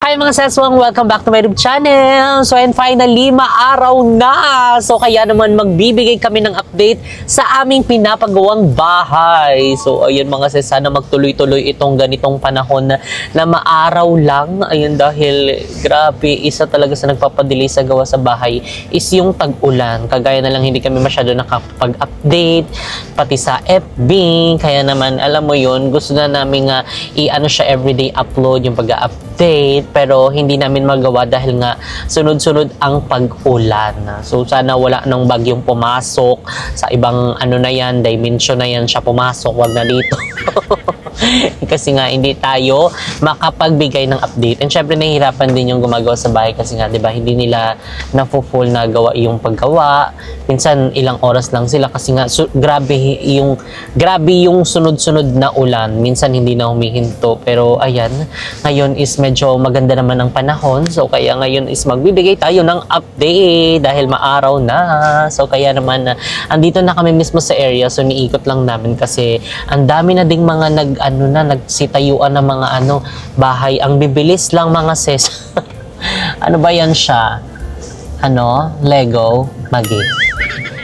Hi mga seswang, welcome back to my YouTube channel. So and finally, maaraw na. So kaya naman magbibigay kami ng update sa aming pinapagawang bahay. So ayun mga ses, sana magtuloy-tuloy itong ganitong panahon na maaraw lang. Ayun dahil grabe, isa talaga sa nagpapadili sa gawa sa bahay is yung tag-ulan. Kagaya na lang hindi kami masyado nakapag-update, pati sa FB. Kaya naman alam mo yun, gusto na namin i-ano siya everyday upload, yung pag-update. Pero hindi namin magawa dahil nga sunod-sunod ang pag-ulan. So sana wala nang bagyong pumasok sa ibang ano na yan, dimension na yan siya pumasok, wag na dito. Kasi nga hindi tayo makapagbigay ng update. And syempre nahihirapan din yung gumagawa sa bahay kasi nga 'di ba hindi nila na-full na gawa yung paggawa. Minsan ilang oras lang sila kasi nga grabe yung sunod-sunod na ulan. Minsan hindi na humihinto. Pero ayan, ngayon is medyo maganda naman ang panahon. So kaya ngayon is magbibigay tayo ng update dahil maaraw na. So kaya naman andito na kami mismo sa area. So niikot lang namin kasi ang dami na ding mga nagsitayuan ng mga bahay. Ang bibilis lang mga sis. Ano ba yan siya? Lego? Magi.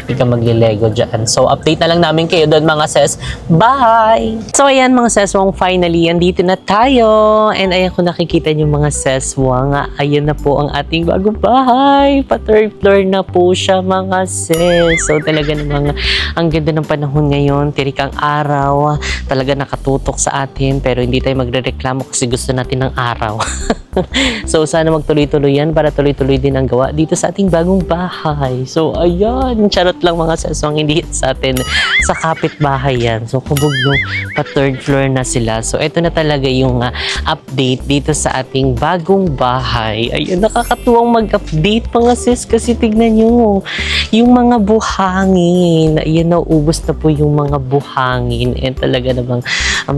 Hindi ka magli-Lego dyan. So, update na lang namin kayo doon mga ses. Bye! So, ayan mga seswang, finally, andito na tayo. And ayan kung nakikita nyo mga seswang, ayan na po ang ating bagong bahay. Pa-third floor na po siya mga ses. So, talaga namang ang ganda ng panahon ngayon. Tirik ang araw. Talaga nakatutok sa atin. Pero hindi tayo magre-reklamo kasi gusto natin ng araw. So, sana magtuloy-tuloy yan para tuloy-tuloy din ang gawa dito sa ating bagong bahay. So, ayan. Charot lang mga seswang, hindi sa atin sa kapitbahay yan. So, kubog yung pa-third floor na sila. So, ito na talaga yung update dito sa ating bagong bahay. Ayun, nakakatuwang mag-update mga sis kasi tignan nyo. Yung mga buhangin. Ayun, nauubos na po yung mga buhangin. And talaga namang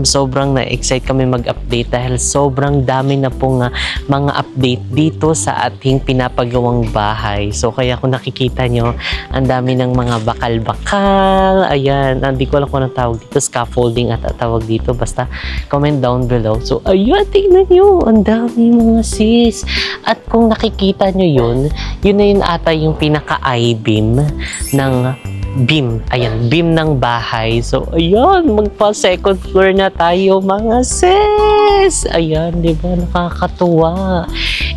sobrang na-excite kami mag-update dahil sobrang dami na pong mga update dito sa ating pinapagawang bahay. So, kaya kung nakikita nyo, ang dami ng mga bakal-bakal. Ayan, hindi ko alam kung anong tawag dito. Scaffolding at tawag dito. Basta, comment down below. So, ayun, tingnan nyo. Ang dami mga sis. At kung nakikita nyo yun na yun ata yung pinaka-I-beam ng beam. Ayan, beam ng bahay. So, ayan, magpa-second floor na tayo, mga sis. Ayan, di ba? Nakakatuwa.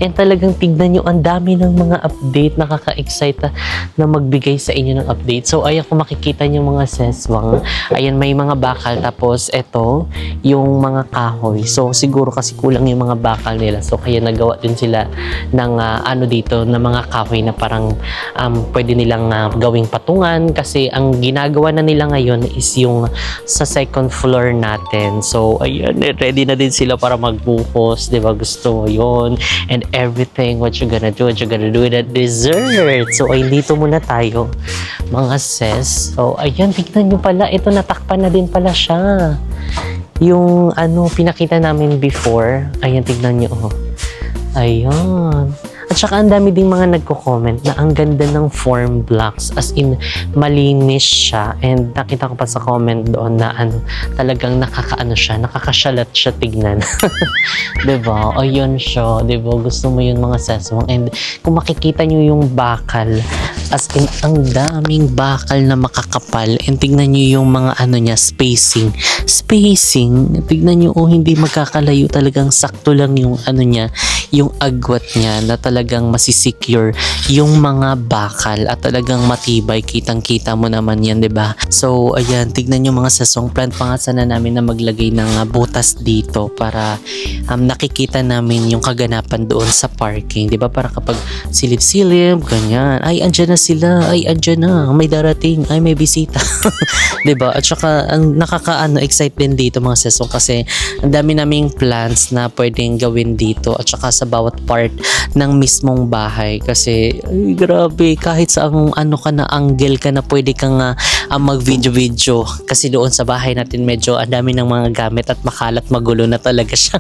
And talagang tignan nyo, ang dami ng mga update. Nakaka-excite na magbigay sa inyo ng update. So, ayan, kung makikita nyo mga seswang, ayan, may mga bakal. Tapos, eto, yung mga kahoy. So, siguro kasi kulang yung mga bakal nila. So, kaya nagawa din sila ng dito, na mga kahoy na parang pwede nilang gawing patungan. Kasi ang ginagawa na nila ngayon is yung sa second floor natin. So, ayan, ready na din sila para magbuhos. Diba? Gusto mo yun. And everything, what you gonna do with that dessert. So, ay, dito muna tayo, mga sis. So, ayan, tignan nyo pala. Ito, natakpan na din pala siya. Yung, pinakita namin before. Ayan, tignan nyo. Oh. Ayan. At saka ang dami ding mga nagko-comment na ang ganda ng form blocks, as in malinis siya. And nakita ko pa sa comment doon na talagang nakakasyalat siya tignan. Diba? O yun siya, diba? Gusto mo yun mga seswang. And kung makikita nyo yung bakal, as in ang daming bakal na makakapal. And tignan nyo yung mga niya, spacing. Tignan nyo, hindi magkakalayo, talagang sakto lang yung niya, yung agwat niya na talagang masisecure yung mga bakal at talagang matibay. Kitang-kita mo naman yan, 'di ba? So, ayan, tignan nyo mga seswang, plan pa nga sana namin na maglagay ng butas dito para nakikita namin yung kaganapan doon sa parking, 'di ba? Para kapag silip-silip, ganyan, ay andyan na sila, ay andyan na, may darating, ay may bisita. 'Di ba? At saka ang excite din dito mga seswang kasi ang dami naming plans na pwedeng gawin dito at saka sa bawat part ng mismong bahay kasi ay, grabe, kahit sa ka na angle ka na pwede kang mag-video-video kasi doon sa bahay natin medyo ang dami ng mga gamit at makalat, magulo na talaga siya.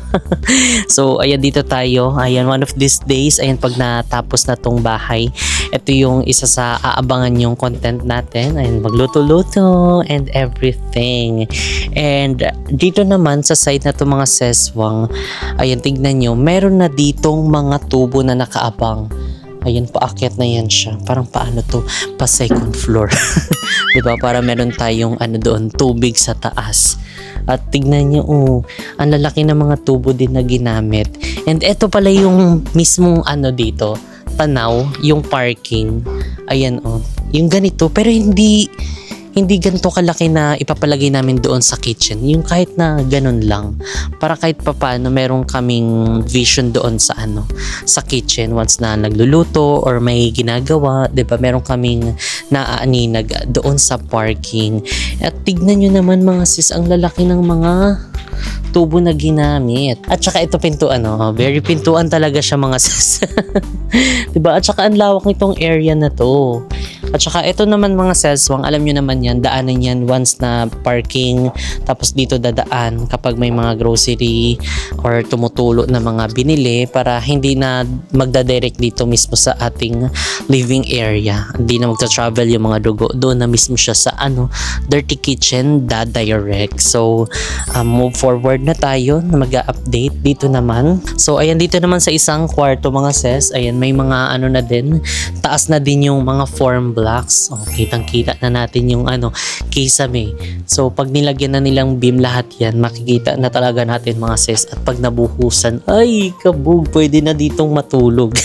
So ayan, dito tayo. Ayan, one of these days, ayan, pag natapos na tong bahay, ito yung isa sa aabangan yung content natin. Ayan, magluto-luto and everything. And dito naman sa side na to mga seswang, ayan, tignan nyo, meron na ditong mga tubo na nakaabang. Ayan, paakyat na yan siya. Parang paano to? Pa second floor. Diba? Para meron tayong doon, tubig sa taas. At tignan nyo, ang lalaki ng mga tubo din na ginamit. And eto pala yung mismong dito, tanaw, yung parking. Ayan, yung ganito. Pero hindi ganito kalaki na ipapalagay namin doon sa kitchen. Yung kahit na ganun lang. Para kahit papaano meron kaming vision doon sa sa kitchen once na nagluluto or may ginagawa, 'di ba? Meron kaming naaaninag doon sa parking. At tignan nyo naman mga sis, ang lalaki ng mga tubo na ginamit. At saka ito pintuan, very pintuan talaga siya mga sis. 'Di ba? At saka ang lawak nitong area na to. At saka ito naman mga seswang, alam nyo naman yan, daanan yan once na parking, tapos dito dadaan kapag may mga grocery or tumutulo na mga binili para hindi na magdadirect dito mismo sa ating living area. Hindi na magta-travel yung mga dugo. Doon na mismo siya sa dirty kitchen, direct. So, move forward na tayo na mag-update dito naman. So, ayan, dito naman sa isang kwarto mga ses, ayan, may mga na din, taas na din yung mga form blocks. Kitang-kita na natin yung kisame. So, pag nilagyan na nilang beam lahat yan, makikita na talaga natin mga sis. At pag nabuhusan, ay, kabog, pwede na ditong matulog.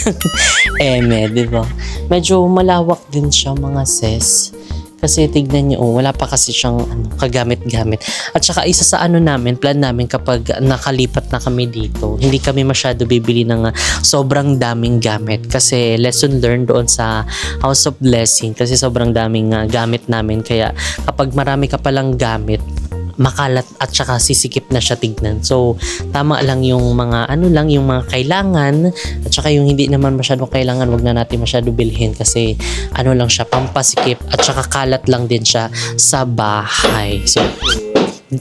Di ba? Medyo malawak din siya mga sis. Kasi tignan nyo, wala pa kasi siyang kagamit-gamit. At saka isa sa plan namin kapag nakalipat na kami dito, hindi kami masyado bibili ng sobrang daming gamit. Kasi lesson learned doon sa House of Blessing, kasi sobrang daming gamit namin. Kaya kapag marami ka palang gamit, makalat at saka sisikip na siya tignan. So, tama lang yung mga yung mga kailangan at saka yung hindi naman masyadong kailangan, wag na natin masyado bilhin kasi lang siya, pampasikip at saka kalat lang din siya sa bahay. So,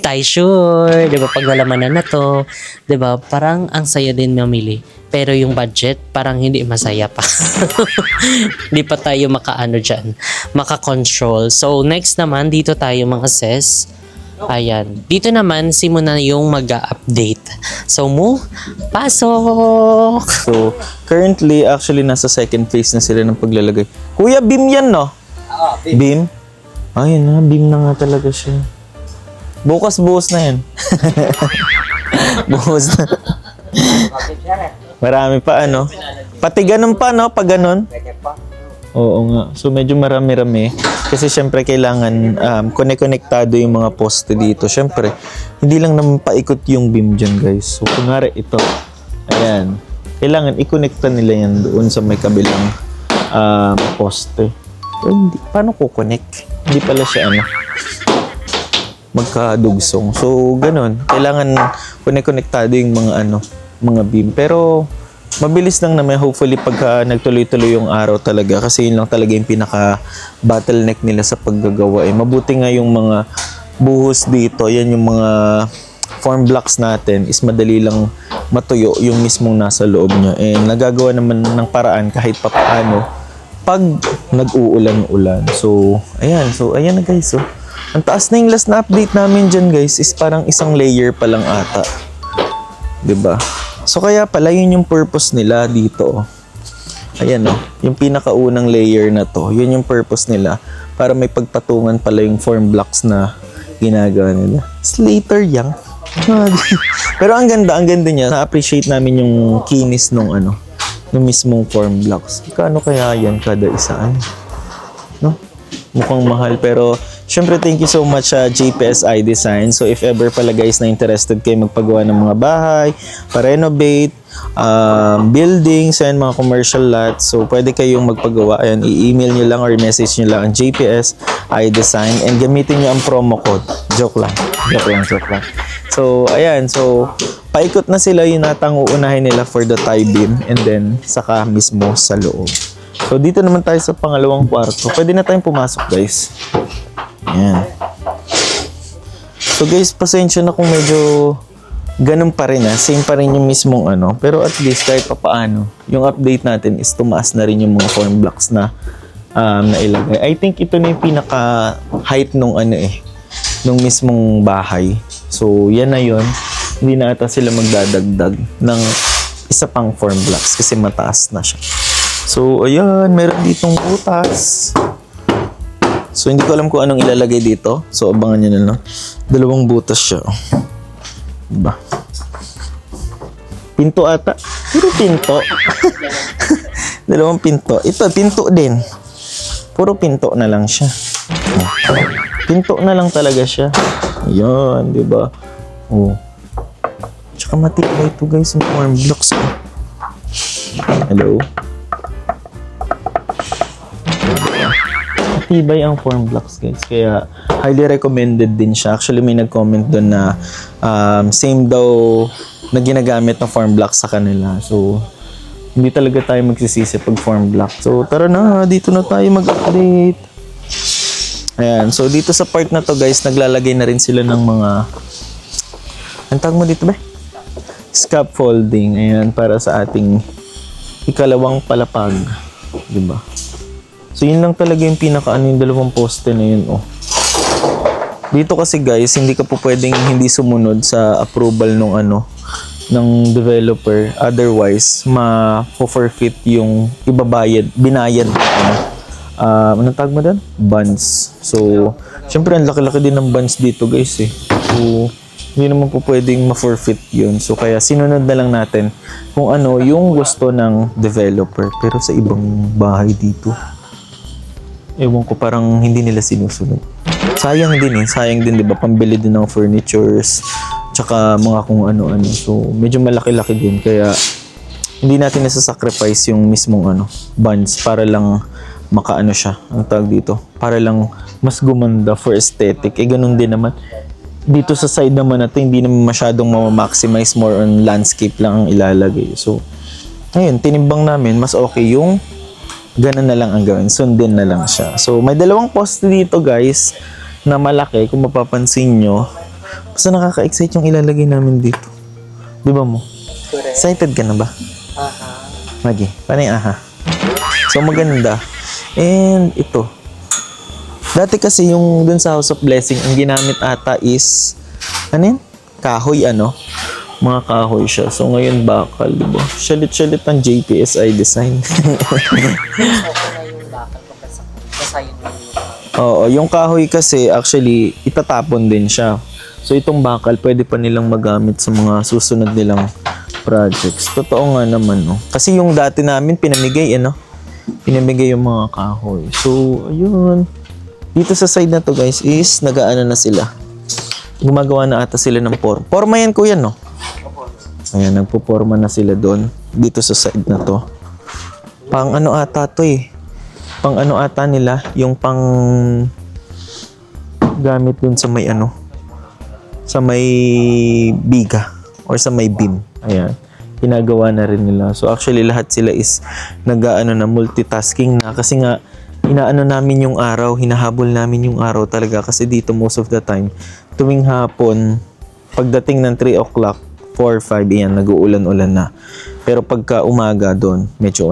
tayo sure, 'di ba, pag nalamanan na to, 'di ba, parang ang saya din mamili. Pero yung budget, parang hindi masaya pa. Hindi pa tayo maka-control. So, next naman, dito tayo mga sis. Ayan. Dito naman, simula yung mag-update. So, pasok! So, currently, actually, nasa second phase na sila ng paglalagay. Kuya, beam yan, no? Oo, Beam? Ayun na, beam na nga talaga siya. Bukas na yan. Bukas na. Marami pa, Pati ganun pa, no? Pag ganun. Oo nga. So, medyo marami-rami. Kasi syempre kailangan konektado yung mga poste dito. Syempre, hindi lang naman paikot yung beam dyan, guys. So, kunwari ito. Ayan. Kailangan i-connecta nila yan doon sa may kabilang poste. So, paano ko connect? Hindi pala siya magkadugsong. So, ganun. Kailangan konektado yung mga beam. Pero, mabilis lang naman, hopefully, pagka nagtuloy-tuloy yung araw talaga. Kasi yun lang talaga yung pinaka-bottleneck nila sa paggagawa. Mabuti nga yung mga buhos dito, yan yung mga form blocks natin, is madali lang matuyo yung mismong nasa loob niya. Nagagawa naman ng paraan kahit papaano pag nag-uulan-ulan. So, ayan na guys. So, ang taas na yung last na update namin dyan guys, is parang isang layer pa lang ata. 'Di ba? So, kaya pala yun yung purpose nila dito. Ayan yung pinakaunang layer na to. Yun yung purpose nila. Para may pagpatungan pala yung form blocks na ginagawa nila. Slater yang. Pero ang ganda niya. Na-appreciate namin yung kinis nung yung mismong form blocks. Kano kaya yan kada isa? No? Mukhang mahal, pero syempre, thank you so much JPSI Design. So, if ever pala guys na interested kayo magpagawa ng mga bahay, pa-renovate, buildings, and mga commercial lots, so pwede kayong magpagawa. Ayan, i-email nyo lang or message nyo lang ang JPSI Design and gamitin nyo ang promo code. Joke lang. So, ayan. So, paikot na sila, yun natang uunahin nila for the tie beam and then saka mismo sa loob. So, dito naman tayo sa pangalawang kwarto. Pwede na tayong pumasok, guys. Ayan. So guys, pasensya na kung medyo ganun pa rin same pa rin yung mismong ano. Pero at least kahit pa paano, yung update natin is tumaas na rin yung mga form blocks na nailagay. I think ito na yung pinaka-height nung nung mismong bahay. So yan na yun. Hindi na ata sila magdadagdag ng isa pang form blocks kasi mataas na siya. So ayan, meron ditong butas. So hindi ko alam kung anong ilalagay dito. So abangan nyo na lang. Dalawang butas siya. Diba? Pinto ata. Puro pinto. Dalawang pinto. Ito, pinto din. Puro pinto na lang siya. Pinto na lang talaga siya. Ayan, diba? Oh. Tsaka matibay ito guys, yung form blocks. Hello? Matibay ang form blocks guys. Kaya highly recommended din siya. Actually, may nag-comment doon na same daw na ginagamit ng form blocks sa kanila. So, hindi talaga tayo magsisisi pag form block. So, tara na. Dito na tayo mag-update. Ayan. So, dito sa part na to guys, naglalagay na rin sila ng mga... Ang tawag mo dito ba? Scaffolding. Ayan. Para sa ating ikalawang palapag. Diba? So, yun lang talaga yung yung dalawang poste na yun. Oh. Dito kasi guys, hindi ka po pwedeng hindi sumunod sa approval ng developer. Otherwise, ma-forfeit yung binayad anong tawag mo doon? Bonds. So, syempre ang laki-laki din ng bonds dito guys eh. So, hindi naman po pwedeng ma-forfeit yun. So, kaya sinunod na lang natin kung ano yung gusto ng developer. Pero sa ibang bahay dito, ewan ko, parang hindi nila sinusunod. Sayang din, di ba? Pambili din ng furnitures, tsaka mga kung ano-ano. So, medyo malaki-laki din. Kaya, hindi natin nasa-sacrifice yung mismong bonds para lang makaano siya, ang tawag dito. Para lang mas gumanda for aesthetic. Ganun din naman. Dito sa side naman na to, hindi naman masyadong ma-maximize, more on landscape lang ang ilalagay. So, ayun, tinimbang namin, mas okay yung ganun na lang ang gawin. Sundin na lang siya. So, may dalawang poste dito guys na malaki. Kung mapapansin nyo, basta nakaka-excite yung ilalagay namin dito. Di ba mo? Excited ka na ba? Magi, paano yung aha? So, maganda. And ito. Dati kasi yung dun sa House of Blessing, ang ginamit ata is, ano yun? Kahoy, mga kahoy siya. So, ngayon bakal, di ba? Shalit-shalit ang JPSI design. Oo, yung kahoy kasi, actually, itatapon din siya. So, itong bakal, pwede pa nilang magamit sa mga susunod nilang projects. Totoo nga naman, no? Kasi yung dati namin, pinamigay, pinamigay yung mga kahoy. So, ayun. Dito sa side na to, guys, is nag-aano na sila. Gumagawa na ata sila ng forma yan, kuya, no? Ayan, nagpo-forma na sila doon. Dito sa side na to. Pang ano ata to eh. Pang ano ata nila, yung pang gamit dun sa may sa may biga or sa may beam. Ayan. Ginagawa na rin nila. So actually lahat sila is na multitasking na kasi nga inaano namin yung araw, hinahabol namin yung araw talaga kasi dito most of the time tuwing hapon pagdating ng 3 o'clock 4, 5, yan, nag-uulan-ulan na. Pero pagka umaga doon, medyo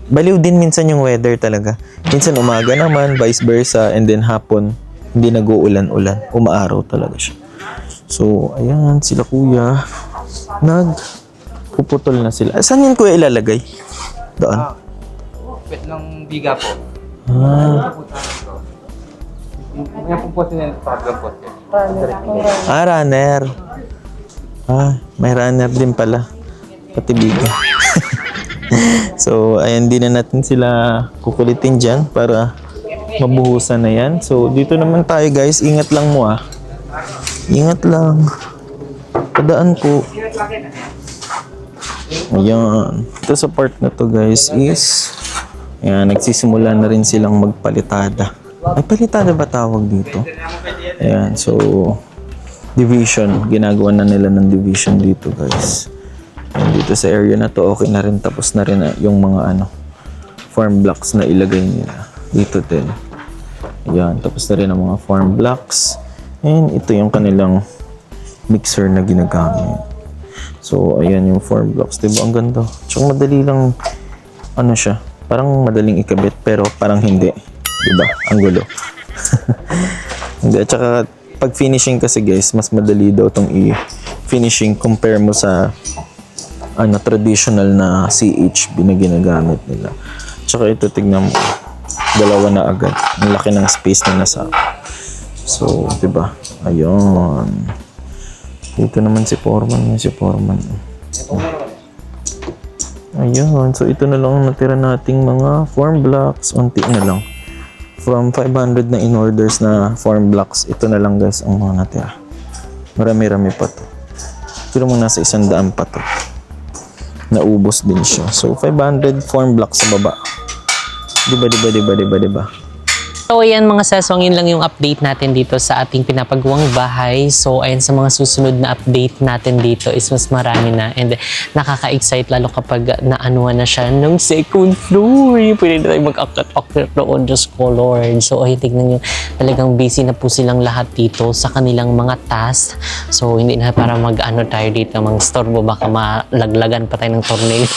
baliw din minsan yung weather talaga. Minsan umaga naman, vice versa, and then hapon, hindi nag-uulan-ulan. Umaaraw talaga siya. So, ayan, sila kuya. Nagpuputol na sila. Saan yun kuya ilalagay? Doon? Pwet ng biga po. Yan po po sila problem po. Runner. May runner din pala. Pati biga. So, ayan, di na natin sila kukulitin dyan para mabuhusan na yan. So, dito naman tayo guys. Ingat lang mo Ingat lang. Padaan po. Ayan. Ito sa part na to guys is ayan, nagsisimula na rin silang magpalitada. Ay, palitada ba tawag dito? Ayan, so division. Ginagawa na nila ng division dito guys. And dito sa area na to, okay na rin. Tapos na rin yung mga form blocks na ilagay nila. Dito din. Ayan, tapos na rin ang mga form blocks. And ito yung kanilang mixer na ginagamit. So, ayan yung form blocks. Diba? Ang ganda. Tsaka madali lang, ano siya, parang madaling ikabit, pero parang hindi. Diba? Ang gulo. Hindi, at saka pag finishing kasi guys, mas madali daw itong i-finishing compare mo sa traditional na CHB na ginagamit nila. Tsaka ito, tignan mo, dalawa na agad. Ang laki ng space na nasa. So, diba? Ayun. Dito naman si Foreman. Si Foreman. Ayun. So, ito na lang ang natira nating mga form blocks. Unti na lang. From 500 na in-orders na form blocks, ito na lang guys ang mga natira. Marami-rami pa to. Pero mo nasa 100 pa to. Naubos din siya. So, 500 form blocks sa baba. Diba? So ayan mga sesong, yun lang yung update natin dito sa ating pinapagawang bahay. So ayan, sa mga susunod na update natin dito is mas marami na, and nakaka-excite lalo kapag naanuhan na siya ng second floor. Pwede na tayo mag-akit-akit doon, Diyos ko Lord. So ayun, tignan nyo, talagang busy na po silang lahat dito sa kanilang mga task. So hindi na para mag-ano tayo dito, mag-storbo, baka malaglagan pa tayo ng tornado.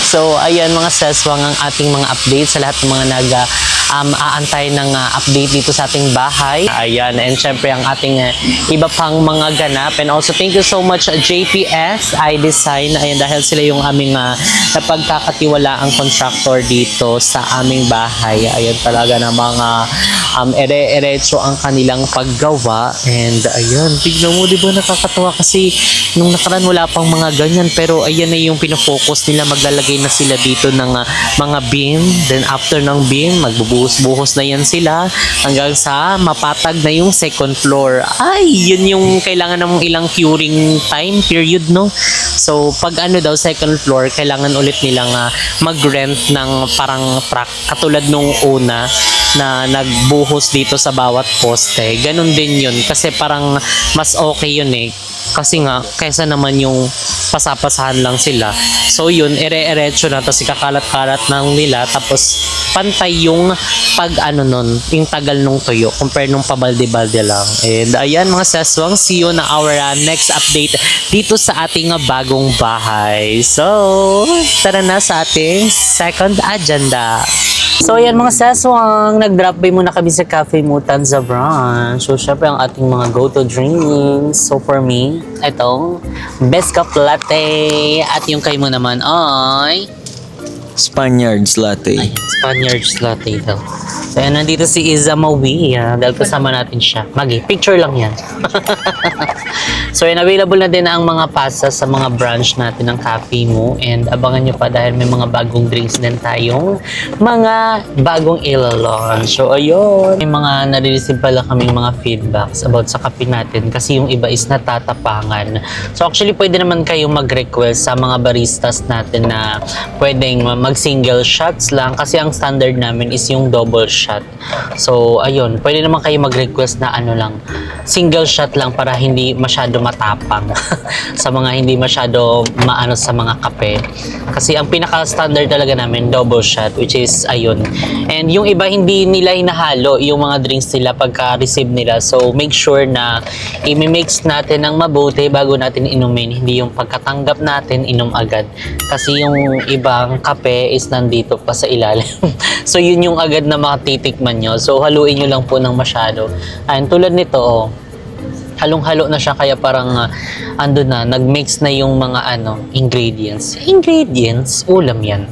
So ayan mga seswang, ang ating mga update sa lahat ng mga aantay ng update dito sa ating bahay. Ayan, and syempre ang ating iba pang mga ganap. And also thank you so much JPS iDesign. Ayan, dahil sila yung aming napagkakatiwalaang contractor dito sa aming bahay. Ayan, talaga na mga ere-eretso ang kanilang paggawa. And ayan, tignan mo, di ba nakakatawa kasi nung nakaraan wala pang mga ganyan, pero ayan na yung pinafocus nila, maglalagay na sila dito ng mga beam. Then after ng beam, magbubuhos-buhos na yan sila hanggang sa mapatag na yung second floor. Ay, yun yung kailangan ng ilang curing time period, no? So, pag second floor, kailangan ulit nilang mag-rent ng parang truck katulad nung una na nagbuhos dito sa bawat poste. Ganun din yun kasi parang mas okay yun eh. Kasi nga, kaysa naman yung pasapasahan lang sila. So yun, ere-eretso na, tapos ikakalat-kalat ng nila, tapos pantay yung nun, yung tagal nung tuyo, compare nung pabalde-balde lang. And ayan mga seswang, see you na our next update dito sa ating bagong bahay. So, tara na sa ating second agenda. So ayan mga seswang, nag-drop by muna kami sa Cafe Mutan sa brunch. So syempre ang ating mga go-to drinks. So for me, ito, best cup latte. At yung kayo mo naman ay Spaniards latte. Ayan, Spaniards latte daw. So ayan, nandito si Iza Maui. Dahil kasama natin siya. Magi, picture lang yan. So ayan, available na din ang mga pastas sa mga branch natin ng Cafe Mo. And abangan nyo pa dahil may mga bagong drinks din tayong mga bagong ilo-launch. So ayun, may mga nare-receive pala kaming mga feedbacks about sa kape natin kasi yung iba is natatapangan. So actually, pwede naman kayong mag-request sa mga baristas natin na pwedeng mag-single shots lang kasi ang standard namin is yung double shot. So ayun, pwede naman kayo mag-request na lang, single shot lang para hindi masyado matapang sa mga hindi masyado maano sa mga kape. Kasi ang pinaka-standard talaga namin, double shot, which is ayun. And yung iba hindi nila hinahalo yung mga drinks nila pagka-receive nila. So make sure na i-mix natin ng mabuti bago natin inumin. Hindi yung pagkatanggap natin, inom agad. Kasi yung ibang kape is nandito pa sa ilalim. So yun yung agad na matitikman nyo. So haluin nyo lang po ng masyado. Ayun, tulad nito, halong-halo na siya kaya parang nag-mix na yung mga ingredients. Ingredients, ulam yan.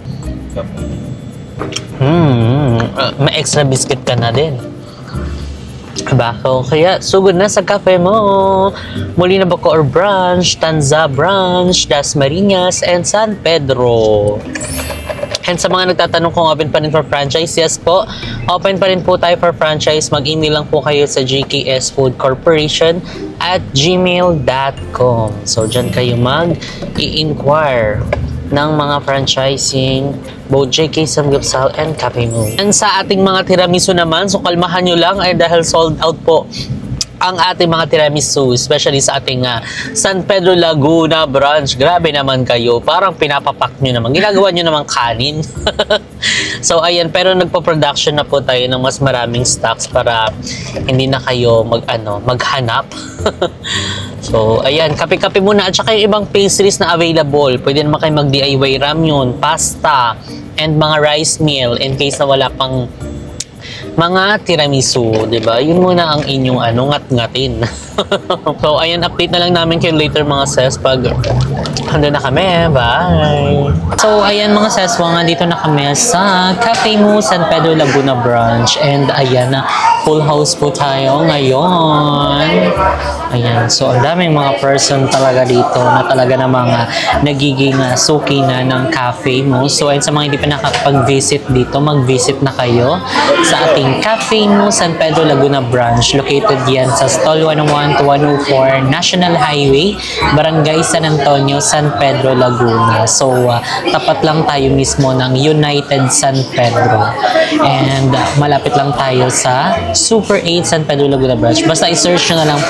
May extra biscuit ka na din. Bako, kaya sugod na sa cafe mo. Molina Bacoor branch, Tanza branch, Dasmariñas, and San Pedro. And sa mga nagtatanong kung open pa rin for franchise, yes po, open pa rin po tayo for franchise. Mag-email lang po kayo sa GKS Food Corporation at gmail.com. So, dyan kayo mag-i-inquire ng mga franchising, both JK Samgyeopsal and Cafe Mo. And sa ating mga tiramisu naman, so kalmahan nyo lang ay dahil sold out po ang ating mga tiramisu, especially sa ating San Pedro Laguna branch. Grabe naman kayo, parang pinapapak nyo naman, ginagawa nyo naman kanin. So ayan, pero nagpo-production na po tayo ng mas maraming stocks para hindi na kayo maghanap. So ayan, kape-kape muna, at saka yung ibang pastries na available. Pwede naman kayo mag-DIY ramyun, pasta, and mga rice meal in case na wala pang mga tiramisu, 'di ba? Yun muna ang inyong ngat-ngatin. So ayan, update na lang namin kayo later mga sis pag handa na kami. Bye! So ayan mga sis, dito na kami sa Cafe Mo San Pedro Laguna branch, and ayan, full house po tayo ngayon. Ayan, so ang daming mga person talaga dito na talaga namang nagiging suki na ng Cafe Mo. So ayun, sa mga hindi pa nakapag-visit dito, mag-visit na kayo sa ating Cafe Mo San Pedro Laguna branch. Located yan sa Stall 101 to 104 National Highway, Barangay San Antonio, San Pedro, Laguna. So tapat lang tayo mismo ng United San Pedro, and malapit lang tayo sa Super 8 San Pedro Laguna branch. Basta i-search nyo na lang,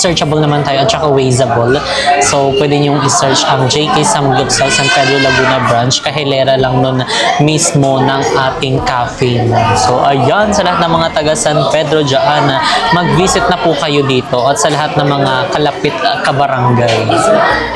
searchable naman tayo at saka wazeable. So pwede nyo i-search ang JK Samgyupsal San Pedro Laguna branch, kahilera lang nun mismo ng ating cafe. So ayan, sa lahat ng mga taga San Pedro dyan, mag-visit na po kayo dito, at sa lahat ng mga kalapit kabarangay.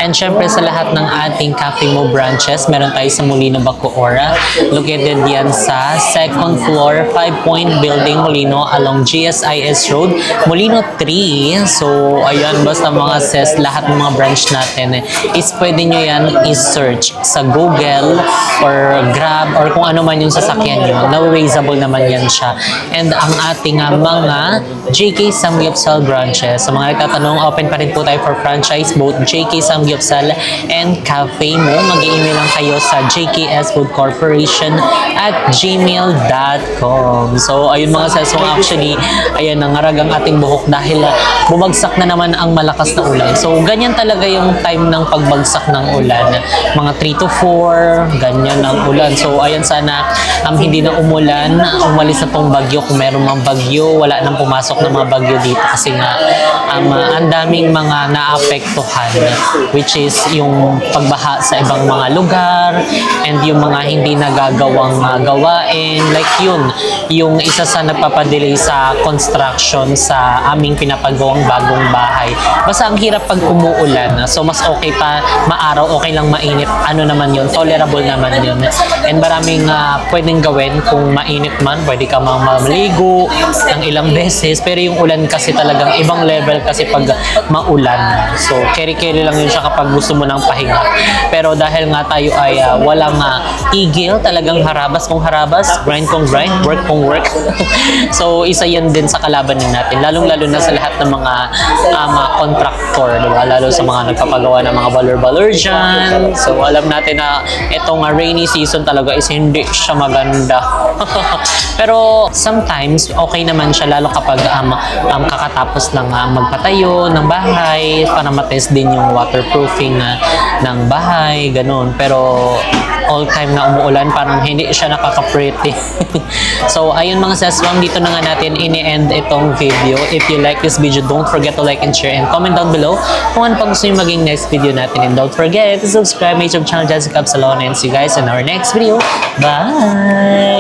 And syempre sa lahat ng ating Cafe Mo branches, meron tayo sa Molino, Bacoora. Located yan sa second floor, 5-point building, Molino, along GSIS Road, Molino 3. So ayan, basta mga sis, lahat ng mga branch natin is pwede nyo yan i-search sa Google or Grab or kung ano man yung sasakyan nyo. Nawawazeable naman yan siya. And ang ating mga JK Samgyupsal branches, sa mga nagtatanong, open pa rin po tayo for franchise, both JK Samgyupsal and Cafe Mo. Mag-i-email lang kayo sa jksfoodcorporation@gmail.com. So ayun mga sis, actually ayan, nangarag ang ating buhok dahil bumagsak na naman ang malakas na ulan. So ganyan talaga yung time ng pagbagsak ng ulan, mga 3 to 4, ganyan ang ulan. So ayan, sana hindi na umulan, umalis na tong bagyo. Kung meron mang bagyo, wala nang pumasok ng mga bagyo dito, kasi nga ang daming mga naapektuhan, which is yung pagbaha sa ibang mga lugar and yung mga hindi nagagawang gawain, like yung isa sa nagpapadelay sa construction sa aming pinapagawang bagong bahay. Basta ang hirap pag umuulan, so mas okay pa maaraw, okay lang mainit, naman yun, tolerable naman yun. And maraming pwedeng gawin kung mainit man, pwede ka maligo ng ilang beses, pero yung ulan kasi talagang ibang level kasi pag maulan. So carry-carry lang yun siya kapag gusto mo ng pahinga. Pero dahil nga tayo ay walang tigil, talagang harabas kung harabas, grind kung grind, work kung work. So isa yan din sa kalaban din natin, lalong-lalo na sa lahat ng mga contractor, diba? Lalo sa mga nagpapagawa ng mga balor-balor dyan. So alam natin na itong rainy season talaga is hindi siya maganda. Pero sometimes okay naman siya, lalo kapag kakatapos lang magpatayo ng bahay para matest din yung waterproofing ng bahay, ganun. Pero all time na umuulan, parang hindi siya nakaka-pretty. So ayun mga saswang, dito na nga natin ini-end itong video. If you like this video, don't forget to like and share and comment down below kung ano pang gusto yung maging next video natin. And don't forget to subscribe my YouTube channel, Jessica Absalon, and see you guys in our next video. Bye!